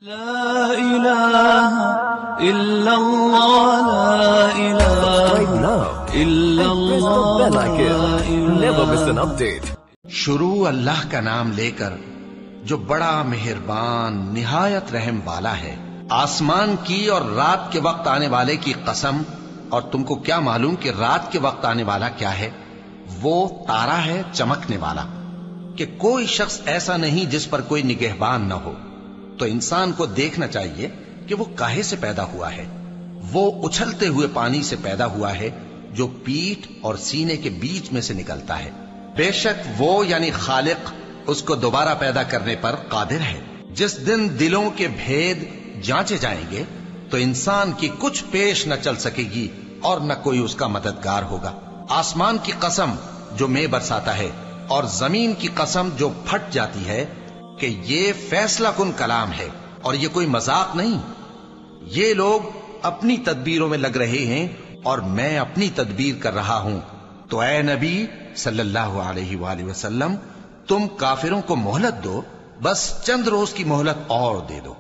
لا إله إلا الله لا إله Right now, إلا and press the bell الله icon. Never miss an update. شروع اللہ کا نام لے کر جو بڑا مہربان نہایت رحم والا ہے. آسمان کی اور رات کے وقت آنے والے کی قسم. اور تم کو کیا معلوم کہ رات کے وقت آنے والا کیا ہے؟ وہ تارا ہے چمکنے والا. کہ کوئی شخص ایسا نہیں جس پر کوئی نگہبان نہ ہو. تو انسان کو دیکھنا چاہیے کہ وہ کاہے سے پیدا ہوا ہے. وہ اچھلتے ہوئے پانی سے پیدا ہوا ہے جو پیٹھ اور سینے کے بیچ میں سے نکلتا ہے. بے شک وہ یعنی خالق اس کو دوبارہ پیدا کرنے پر قادر ہے. جس دن دلوں کے بھید جانچے جائیں گے تو انسان کی کچھ پیش نہ چل سکے گی اور نہ کوئی اس کا مددگار ہوگا. آسمان کی قسم جو مے برساتا ہے اور زمین کی قسم جو پھٹ جاتی ہے کہ یہ فیصلہ کن کلام ہے اور یہ کوئی مذاق نہیں. یہ لوگ اپنی تدبیروں میں لگ رہے ہیں اور میں اپنی تدبیر کر رہا ہوں. تو اے نبی صلی اللہ علیہ وآلہ وسلم تم کافروں کو مہلت دو، بس چند روز کی مہلت اور دے دو.